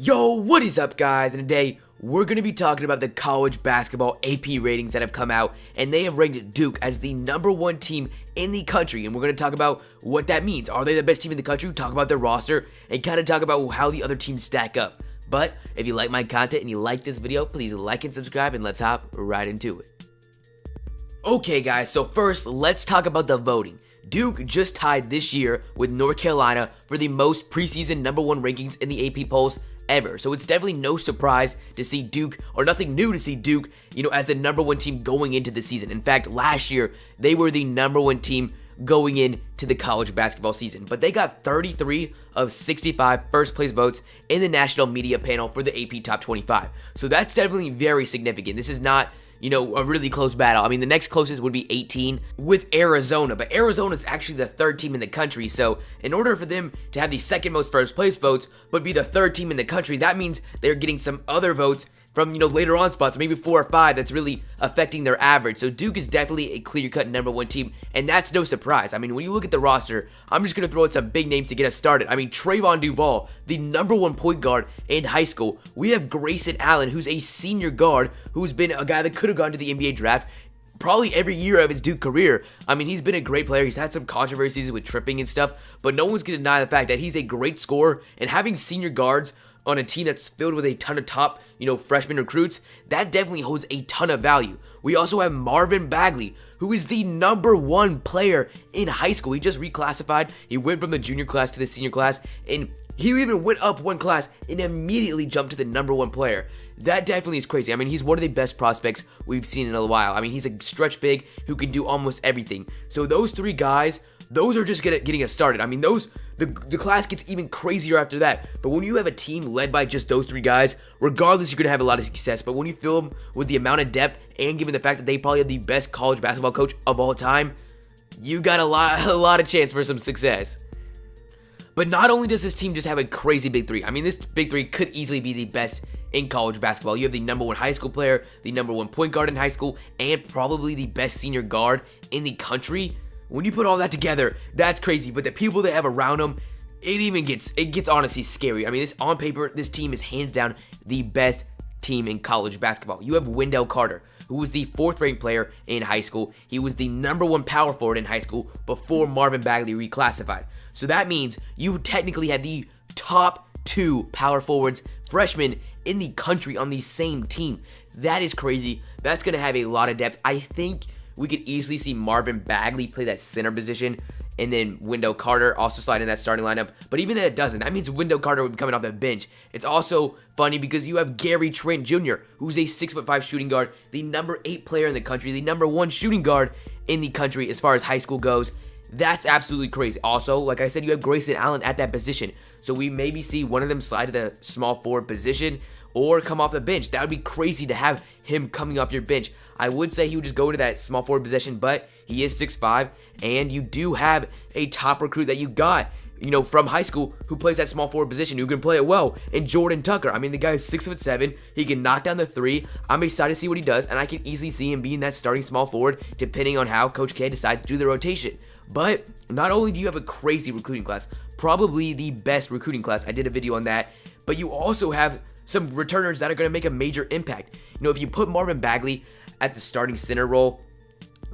Yo, what is up guys, and today we're going to be talking about the college basketball AP ratings that have come out, and they have ranked Duke as the #1 team in the country, and we're going to talk about what that means. Are they the best team in the country? Talk about their roster, and kind of talk about how the other teams stack up. But if you like my content and you like this video, please like and subscribe, and let's hop right into it. Okay guys, so first let's talk about the voting. Duke just tied this year with North Carolina for the most preseason #1 rankings in the AP polls ever. So it's definitely no surprise to see Duke, or nothing new to see Duke, as the #1 team going into the season. In fact, last year, they were the #1 team going into the college basketball season. But they got 33 of 65 first place votes in the national media panel for the AP Top 25. So that's definitely very significant. This is not a really close battle. I mean, the next closest would be 18 with Arizona, but Arizona is actually the 3rd team in the country. So in order for them to have the 2nd most first place votes, but be the 3rd team in the country, that means they're getting some other votes from, later on spots, maybe 4 or 5, that's really affecting their average. So Duke is definitely a clear-cut #1 team, and that's no surprise. I mean, when you look at the roster, I'm just going to throw out some big names to get us started. I mean, Trayvon Duval, the #1 point guard in high school. We have Grayson Allen, who's a senior guard, who's been a guy that could have gone to the NBA draft probably every year of his Duke career. I mean, he's been a great player. He's had some controversies with tripping and stuff, but no one's going to deny the fact that he's a great scorer, and having senior guards on a team that's filled with a ton of top, freshman recruits, that definitely holds a ton of value. We also have Marvin Bagley, who is the #1 player in high school. He just reclassified. He went from the junior class to the senior class, and he even went up 1 class and immediately jumped to the #1 player. That definitely is crazy. I mean, he's one of the best prospects we've seen in a while. I mean, he's a stretch big who can do almost everything. So those 3 guys, those are just getting us started. I mean, the class gets even crazier after that. But when you have a team led by just those 3 guys, regardless, you're going to have a lot of success. But when you fill them with the amount of depth, and given the fact that they probably have the best college basketball coach of all time, you got a lot of chance for some success. But not only does this team just have a crazy big 3, I mean, this big 3 could easily be the best in college basketball. You have the #1 high school player, the #1 point guard in high school, and probably the best senior guard in the country. When you put all that together, that's crazy. But the people they have around them, it gets honestly scary. I mean, on paper, this team is hands down the best team in college basketball. You have Wendell Carter, who was the 4th ranked player in high school. He was the #1 power forward in high school before Marvin Bagley reclassified. So that means you technically had the top 2 power forwards, freshmen in the country on the same team. That is crazy. That's going to have a lot of depth. I think we could easily see Marvin Bagley play that center position, and then Wendell Carter also slide in that starting lineup. But even if it doesn't, that means Wendell Carter would be coming off the bench. It's also funny because you have Gary Trent Jr., who's a 6'5" shooting guard, the #8 player in the country, the #1 shooting guard in the country as far as high school goes. That's absolutely crazy. Also, like I said, you have Grayson Allen at that position. So we maybe see one of them slide to the small forward position or come off the bench. That would be crazy to have him coming off your bench. I would say he would just go to that small forward position, but he is 6'5", and you do have a top recruit that you got, from high school who plays that small forward position, who can play it well, and Jordan Tucker. I mean, the guy is 6'7". He can knock down the 3. I'm excited to see what he does, and I can easily see him being that starting small forward, depending on how Coach K decides to do the rotation. But not only do you have a crazy recruiting class, probably the best recruiting class, I did a video on that, but you also have some returners that are going to make a major impact. If you put Marvin Bagley at the starting center role,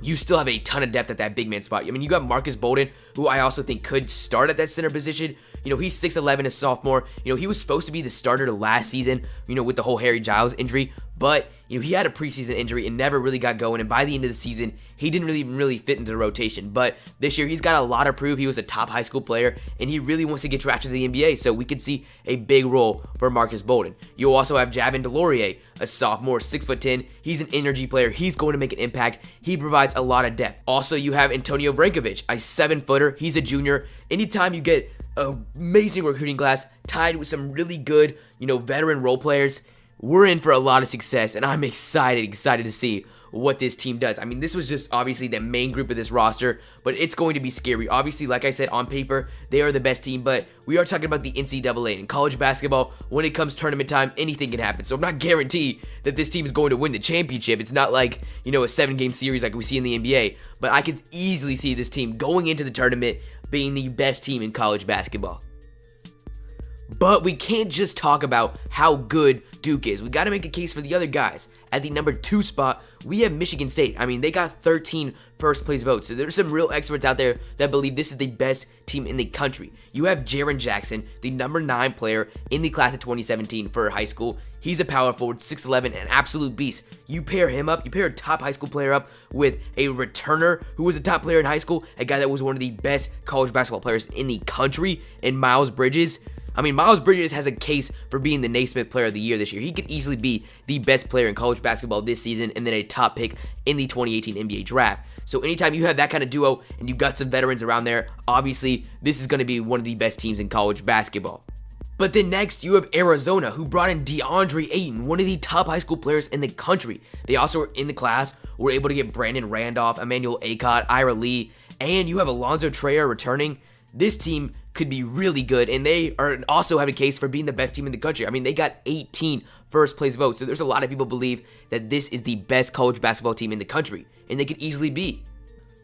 you still have a ton of depth at that big man spot. I mean, you got Marcus Bolden, who I also think could start at that center position. He's 6'11", a sophomore. He was supposed to be the starter last season, with the whole Harry Giles injury. But, he had a preseason injury and never really got going. And by the end of the season, he didn't really fit into the rotation. But this year, he's got a lot to prove. He was a top high school player, and he really wants to get drafted to the NBA. So we could see a big role for Marcus Bolden. You'll also have Javin DeLaurier, a sophomore, 6'10". He's an energy player. He's going to make an impact. He provides a lot of depth. Also, you have Antonio Vrankovic, a 7-footer. He's a junior. Anytime you get an amazing recruiting class tied with some really good, veteran role players, we're in for a lot of success, and I'm excited to see what this team does. I mean, this was just obviously the main group of this roster, but it's going to be scary. Obviously, like I said, on paper, they are the best team, but we are talking about the NCAA. In college basketball, when it comes tournament time, anything can happen. So I'm not guaranteed that this team is going to win the championship. It's not like, a 7-game series like we see in the NBA, but I could easily see this team going into the tournament being the best team in college basketball. But we can't just talk about how good Duke is. We got to make a case for the other guys. At the number 2 spot, we have Michigan State. I mean, they got 13 first place votes. So there's some real experts out there that believe this is the best team in the country. You have Jaren Jackson, the number 9 player in the class of 2017 for high school. He's a power forward, 6'11", an absolute beast. You pair him up, you pair a top high school player up with a returner who was a top player in high school, a guy that was one of the best college basketball players in the country, and Miles Bridges. I mean, Miles Bridges has a case for being the Naismith Player of the Year this year. He could easily be the best player in college basketball this season and then a top pick in the 2018 NBA draft. So anytime you have that kind of duo and you've got some veterans around there, obviously this is going to be one of the best teams in college basketball. But then next, you have Arizona, who brought in DeAndre Ayton, one of the top high school players in the country. They also were in the class, were able to get Brandon Randolph, Emmanuel Acott, Ira Lee, and you have Alonzo Trier returning. This team could be really good, and they are also have a case for being the best team in the country. I mean, they got 18 first place votes, so there's a lot of people believe that this is the best college basketball team in the country, and they could easily be.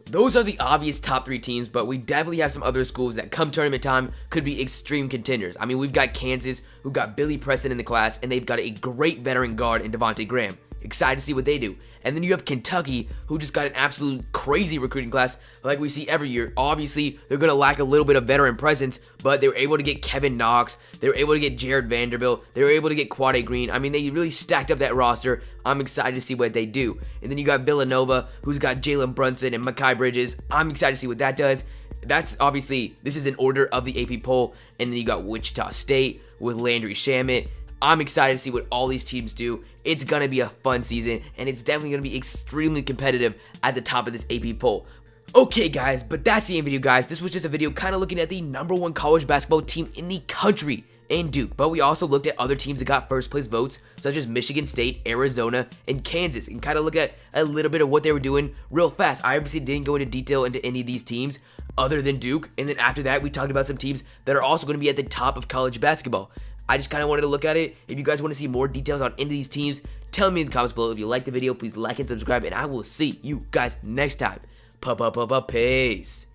Those are the obvious top 3 teams, but we definitely have some other schools that come tournament time could be extreme contenders. I mean, we've got Kansas, who got Billy Preston in the class, and they've got a great veteran guard in Devontae Graham. Excited to see what they do. And then you have Kentucky, who just got an absolute crazy recruiting class like we see every year. Obviously, they're going to lack a little bit of veteran presence, but they were able to get Kevin Knox. They were able to get Jared Vanderbilt. They were able to get Quade Green. I mean, they really stacked up that roster. I'm excited to see what they do. And then you got Villanova, who's got Jalen Brunson and Mikal Bridges. I'm excited to see what that does. That's obviously, this is in order of the AP poll. And then you got Wichita State with Landry Shamet. I'm excited to see what all these teams do. It's going to be a fun season, and it's definitely going to be extremely competitive at the top of this AP poll. Okay, guys, but that's the end video, guys. This was just a video kind of looking at the number 1 college basketball team in the country in Duke, but we also looked at other teams that got first place votes, such as Michigan State, Arizona, and Kansas, and kind of look at a little bit of what they were doing real fast. I obviously didn't go into detail into any of these teams other than Duke, and then after that, we talked about some teams that are also going to be at the top of college basketball. I just kind of wanted to look at it. If you guys want to see more details on any of these teams, tell me in the comments below. If you like the video, please like and subscribe, and I will see you guys next time. Peace.